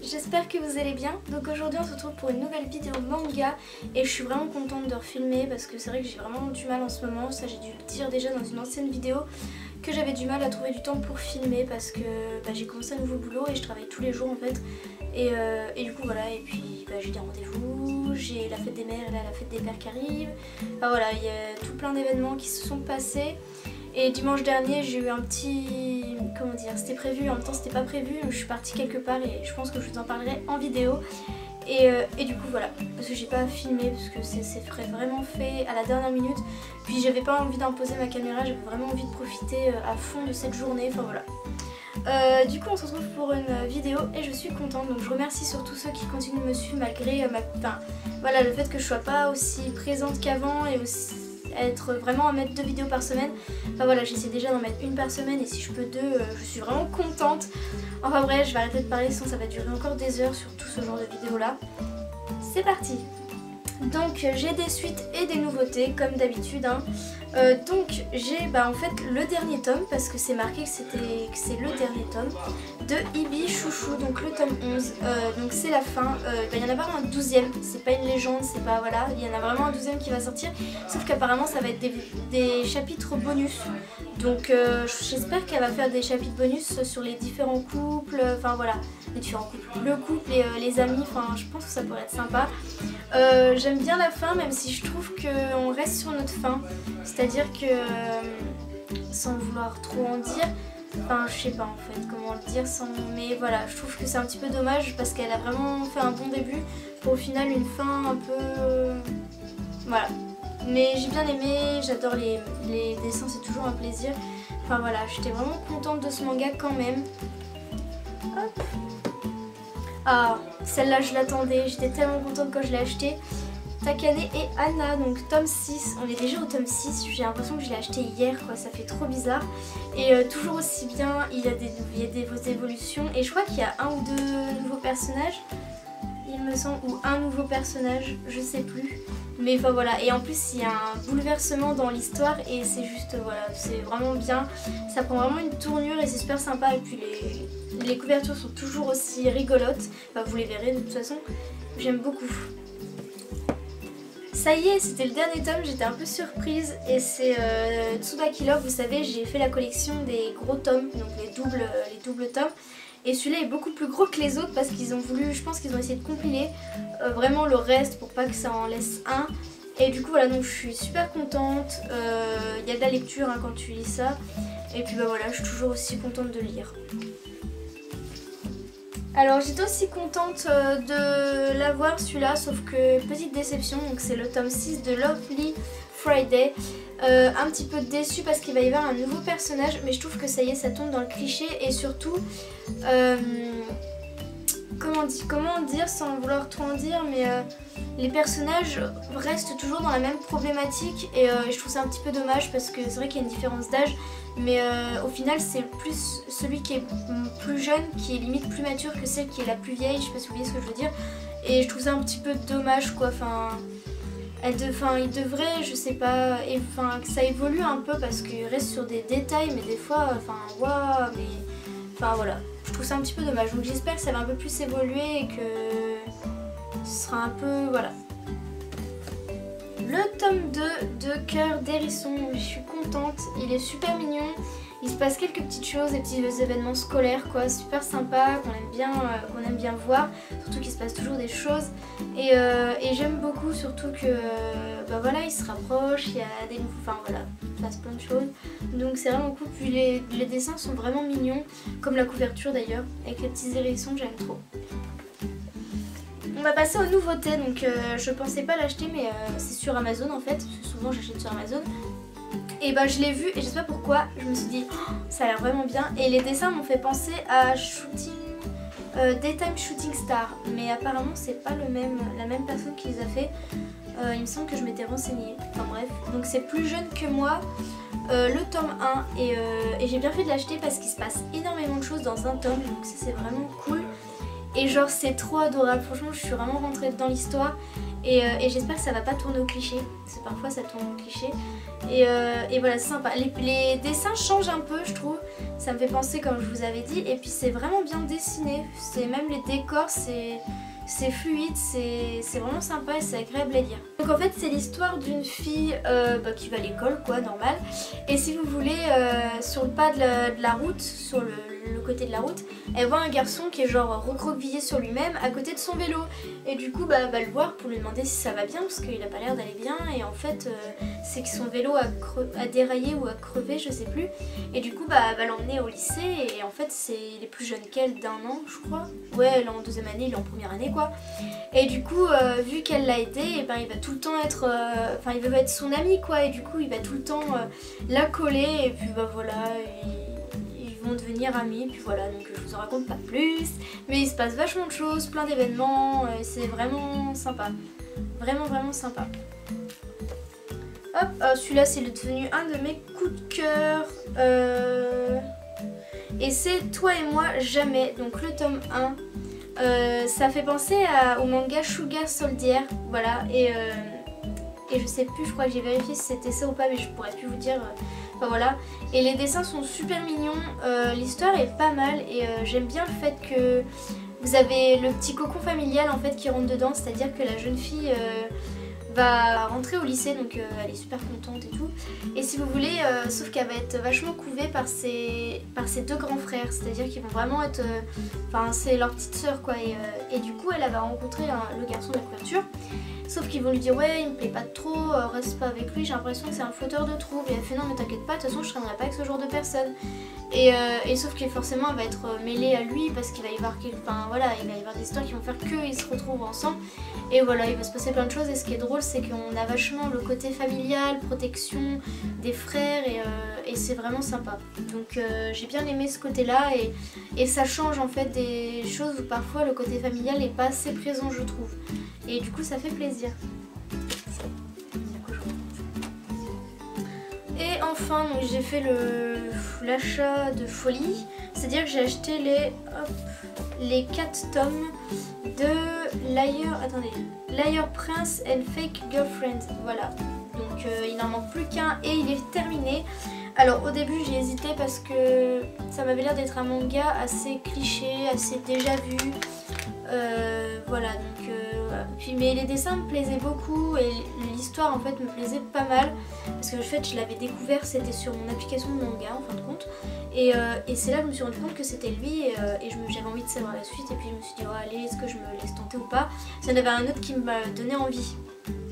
j'espère que vous allez bien. Donc aujourd'hui on se retrouve pour une nouvelle vidéo manga et je suis vraiment contente de refilmer parce que c'est vrai que j'ai vraiment du mal en ce moment. Ça j'ai dû le dire déjà dans une ancienne vidéo que j'avais du mal à trouver du temps pour filmer parce que j'ai commencé un nouveau boulot et je travaille tous les jours en fait. Et du coup voilà, et puis j'ai des rendez-vous, j'ai la fête des mères et là la fête des pères qui arrive. Enfin voilà, il y a tout plein d'événements qui se sont passés. Et dimanche dernier j'ai eu un petit... comment dire, c'était prévu, en même temps c'était pas prévu, je suis partie quelque part et je pense que je vous en parlerai en vidéo. Et du coup voilà, parce que j'ai pas filmé, parce que c'est vraiment fait à la dernière minute. Puis j'avais pas envie d'imposer ma caméra, j'avais vraiment envie de profiter à fond de cette journée, enfin voilà. Du coup on se retrouve pour une vidéo et je suis contente, donc je remercie surtout ceux qui continuent de me suivre malgré voilà, le fait que je sois pas aussi présente qu'avant et aussi être vraiment à mettre 2 vidéos par semaine. Enfin voilà, j'essaie déjà d'en mettre une par semaine et si je peux 2, je suis vraiment contente. Enfin bref, je vais arrêter de parler sinon ça va durer encore des heures sur tout ce genre de vidéos là. C'est parti. Donc j'ai des suites et des nouveautés comme d'habitude hein. Donc j'ai en fait le dernier tome parce que c'est marqué que c'est le dernier tome de Ibi Chouchou, donc le tome 11. Donc c'est la fin, il y en a pas un 12e, c'est pas une légende, c'est pas voilà, il y en a vraiment un 12e qui va sortir, sauf qu'apparemment ça va être des chapitres bonus. Donc j'espère qu'elle va faire des chapitres bonus sur les différents couples, enfin voilà, les différents couples, le couple et les amis, enfin je pense que ça pourrait être sympa. J'aime bien la fin même si je trouve qu'on reste sur notre fin, c'est-à-dire que sans vouloir trop en dire, enfin je sais pas en fait comment le dire sans... mais voilà, je trouve que c'est un petit peu dommage parce qu'elle a vraiment fait un bon début pour au final une fin un peu... voilà. Mais j'ai bien aimé, j'adore les dessins, c'est toujours un plaisir. Enfin voilà, j'étais vraiment contente de ce manga quand même. Hop. Ah, celle-là je l'attendais, j'étais tellement contente quand je l'ai achetée. Takane et Anna, donc tome 6, on est déjà au tome 6, j'ai l'impression que je l'ai acheté hier quoi, ça fait trop bizarre. Et toujours aussi bien, il y a des évolutions et je crois qu'il y a un ou deux nouveaux personnages, il me semble, ou un nouveau personnage, je sais plus. Mais enfin voilà, et en plus il y a un bouleversement dans l'histoire et c'est juste voilà, c'est vraiment bien, ça prend vraiment une tournure et c'est super sympa et puis les couvertures sont toujours aussi rigolotes, enfin, vous les verrez de toute façon, j'aime beaucoup. Ça y est, c'était le dernier tome, j'étais un peu surprise et c'est Tsubaki Love, vous savez j'ai fait la collection des gros tomes, donc les doubles tomes. Et celui-là est beaucoup plus gros que les autres parce qu'ils ont voulu, je pense qu'ils ont essayé de compiler vraiment le reste pour pas que ça en laisse un. Et du coup voilà, donc je suis super contente, il y a de la lecture hein, quand tu lis ça. Et puis voilà, je suis toujours aussi contente de lire. Alors j'étais aussi contente de l'avoir celui-là, sauf que petite déception, donc c'est le tome 6 de Lovely Friday. Un petit peu déçue parce qu'il va y avoir un nouveau personnage, mais je trouve que ça y est, ça tombe dans le cliché et surtout, comment dire sans vouloir trop en dire, mais les personnages restent toujours dans la même problématique et je trouve ça un petit peu dommage parce que c'est vrai qu'il y a une différence d'âge, mais au final c'est plus celui qui est plus jeune qui est limite plus mature que celle qui est la plus vieille, je sais pas si vous voyez ce que je veux dire, et je trouve ça un petit peu dommage quoi, enfin... il devrait, je sais pas, que ça évolue un peu parce qu'il reste sur des détails, mais des fois, waouh, mais... Enfin voilà, je trouve ça un petit peu dommage. Donc j'espère que ça va un peu plus évoluer et que ce sera un peu, voilà. Le tome 2 de Cœur d'Hérisson, je suis contente, il est super mignon. Il se passe quelques petites choses, des petits événements scolaires quoi, super sympa, qu'on aime bien voir, surtout qu'il se passe toujours des choses. Et j'aime beaucoup surtout que voilà, il se rapproche, il y a des nouveaux, enfin voilà, il se passe plein de choses. Donc c'est vraiment cool, puis les dessins sont vraiment mignons, comme la couverture d'ailleurs, avec les petits hérissons, j'aime trop. On va passer aux nouveautés, donc je pensais pas l'acheter mais c'est sur Amazon en fait, parce que souvent j'achète sur Amazon. Et je l'ai vu et je sais pas pourquoi, je me suis dit oh, ça a l'air vraiment bien. Et les dessins m'ont fait penser à Daytime Shooting Star, mais apparemment c'est pas la même personne qui les a fait. Il me semble que je m'étais renseignée, enfin bref. Donc c'est plus jeune que moi, le tome 1 et j'ai bien fait de l'acheter parce qu'il se passe énormément de choses dans un tome, donc ça c'est vraiment cool. Et genre c'est trop adorable, franchement je suis vraiment rentrée dans l'histoire Et j'espère que ça va pas tourner au cliché, parce que parfois ça tourne au cliché. Et voilà, c'est sympa. Les dessins changent un peu, je trouve. Ça me fait penser, comme je vous avais dit. Et puis c'est vraiment bien dessiné. C'est même les décors, c'est fluide, c'est vraiment sympa et c'est agréable à lire. Donc en fait c'est l'histoire d'une fille qui va à l'école, quoi, normal. Et si vous voulez, sur le pas de la route, sur le côté de la route, elle voit un garçon qui est genre recroquevillé sur lui-même à côté de son vélo. Et du coup elle va le voir pour lui demander si ça va bien, parce qu'il a pas l'air d'aller bien. Et en fait c'est que son vélo a déraillé ou a crevé, je sais plus. Et du coup elle va l'emmener au lycée. Et en fait il est plus jeune qu'elle d'1 an, je crois. Ouais, elle est en 2e année, il est en 1re année, quoi. Et du coup vu qu'elle l'a aidé, et ben il va tout le temps être enfin il veut être son ami, quoi. Et du coup il va tout le temps la coller. Et puis voilà, ils vont devenir amis. Et puis voilà, donc je vous en raconte pas plus, mais il se passe vachement de choses, plein d'événements. C'est vraiment sympa, vraiment sympa. Hop, celui-là c'est devenu un de mes coups de cœur. Et c'est Toi et moi jamais, donc le tome 1. Ça fait penser au manga Sugar Soldier, voilà, et je sais plus, je crois que j'ai vérifié si c'était ça ou pas, mais je pourrais plus vous dire, enfin voilà. Et les dessins sont super mignons, l'histoire est pas mal, et j'aime bien le fait que vous avez le petit cocon familial en fait qui rentre dedans, c'est-à-dire que la jeune fille va rentrer au lycée, donc elle est super contente et tout. Et si vous voulez, sauf qu'elle va être vachement couvée par ses 2 grands frères, c'est-à-dire qu'ils vont vraiment être, enfin c'est leur petite sœur, quoi. Et du coup elle va rencontrer le garçon de la couverture. Sauf qu'ils vont lui dire ouais il me plaît pas trop, reste pas avec lui, j'ai l'impression que c'est un fauteur de troubles. Et elle fait non mais t'inquiète pas, de toute façon je traînerai pas avec ce genre de personne. Et sauf que forcément elle va être mêlée à lui parce qu'il va y avoir enfin voilà, il va y avoir des histoires qui vont faire qu'ils se retrouvent ensemble. Et voilà, il va se passer plein de choses. Et ce qui est drôle c'est qu'on a vachement le côté familial, protection des frères, et c'est vraiment sympa. Donc j'ai bien aimé ce côté là, et ça change en fait des choses où parfois le côté familial n'est pas assez présent, je trouve. Et du coup ça fait plaisir. Et enfin j'ai fait l'achat de folie, c'est-à-dire que j'ai acheté les 4 tomes de Liar Prince and Fake Girlfriend, voilà. Donc il n'en manque plus qu'un et il est terminé. Alors au début j'ai hésité parce que ça m'avait l'air d'être un manga assez cliché, assez déjà vu. Voilà, donc puis, mais les dessins me plaisaient beaucoup et l'histoire en fait me plaisait pas mal, parce que en fait je l'avais découvert, c'était sur mon application de manga en fin de compte, et c'est là que je me suis rendu compte que c'était lui, et j'avais envie de savoir la suite, et puis je me suis dit oh, allez, est-ce que je me laisse tenter ou pas. Il y en avait un autre qui m'a donné envie,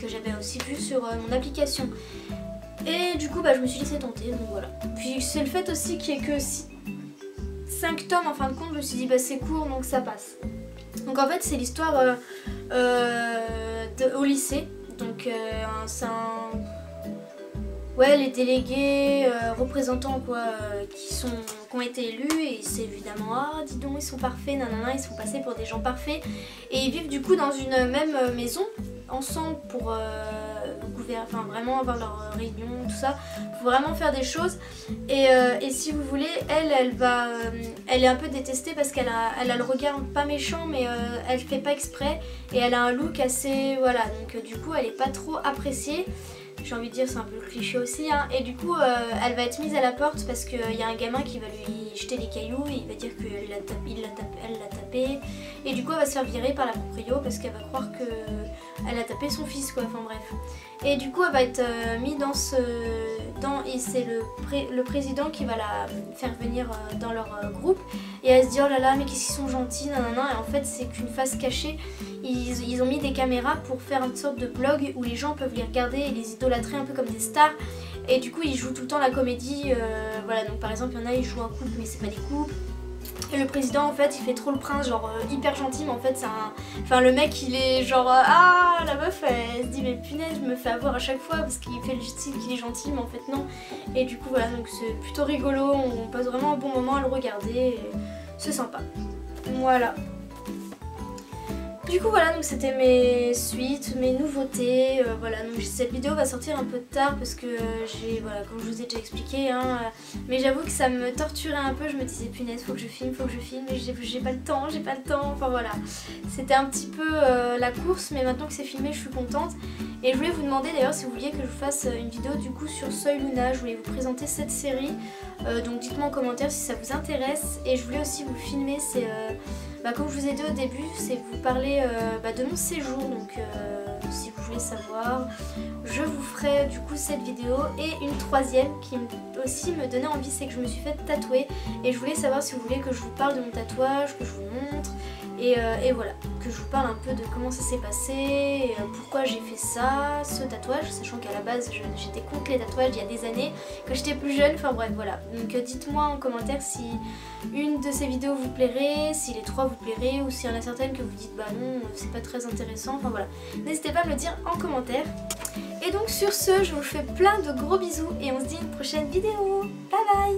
que j'avais aussi vu sur mon application, et du coup je me suis laissée tenter, donc voilà. Puis c'est le fait aussi qu'il n'y ait que 5 tomes en fin de compte, je me suis dit c'est court donc ça passe. Donc en fait c'est l'histoire au lycée, donc c'est ouais, les délégués, représentants quoi, qui ont été élus, et c'est évidemment ah dis donc ils sont parfaits, nanana, ils sont passés pour des gens parfaits, et ils vivent du coup dans une même maison ensemble pour enfin vraiment avoir leur réunion, tout ça, pour vraiment faire des choses. Et si vous voulez, elle est un peu détestée parce qu'elle a le regard pas méchant, mais elle fait pas exprès, et elle a un look assez, voilà, donc du coup elle est pas trop appréciée. J'ai envie de dire, c'est un peu le cliché aussi, hein. Et du coup elle va être mise à la porte parce qu'il y a un gamin qui va lui jeter des cailloux, et il va dire qu'elle l'a tapé, et du coup elle va se faire virer par la proprio parce qu'elle va croire qu'elle a tapé son fils, quoi, enfin bref. Et du coup elle va être mise et c'est le président qui va la faire venir dans leur groupe, et elle se dit oh là là mais qu'est-ce qu'ils sont gentils, nanana. Et en fait c'est qu'une face cachée, ils ont mis des caméras pour faire une sorte de blog où les gens peuvent les regarder et les idolâtrer un peu comme des stars. Et du coup ils jouent tout le temps la comédie, voilà, donc par exemple il y en a, ils jouent un couple mais c'est pas des couples. Et le président en fait il fait trop le prince, genre hyper gentil, mais en fait c'est enfin le mec il est genre ah, la meuf elle se dit mais punaise je me fais avoir à chaque fois parce qu'il fait le style qu'il est gentil, mais en fait non. Et du coup voilà, donc c'est plutôt rigolo, on passe vraiment un bon moment à le regarder, c'est sympa. Voilà. Du coup voilà, donc c'était mes suites, mes nouveautés, voilà, donc cette vidéo va sortir un peu tard parce que j'ai, voilà, comme je vous ai déjà expliqué, hein, mais j'avoue que ça me torturait un peu, je me disais punaise, faut que je filme, mais j'ai pas le temps, enfin voilà. C'était un petit peu la course, mais maintenant que c'est filmé, je suis contente. Et je voulais vous demander d'ailleurs si vous vouliez que je vous fasse une vidéo du coup sur Soy Luna, je voulais vous présenter cette série, donc dites-moi en commentaire si ça vous intéresse. Et je voulais aussi vous filmer, c'est... comme je vous ai dit au début, c'est vous parler de mon séjour, donc si vous voulez savoir, je vous ferai du coup cette vidéo. Et une troisième qui aussi me donnait envie, c'est que je me suis fait tatouer et je voulais savoir si vous voulez que je vous parle de mon tatouage, que je vous montre et voilà, que je vous parle un peu de comment ça s'est passé, et, pourquoi j'ai fait ça, ce tatouage, sachant qu'à la base j'étais contre les tatouages il y a des années, quand j'étais plus jeune, enfin bref voilà. Donc dites-moi en commentaire si une de ces vidéos vous plairait, si les trois vous plairaient, ou s'il y en a certaines que vous dites bah non, c'est pas très intéressant, enfin voilà. N'hésitez pas à me le dire en commentaire. Et donc sur ce, je vous fais plein de gros bisous et on se dit à une prochaine vidéo. Bye bye.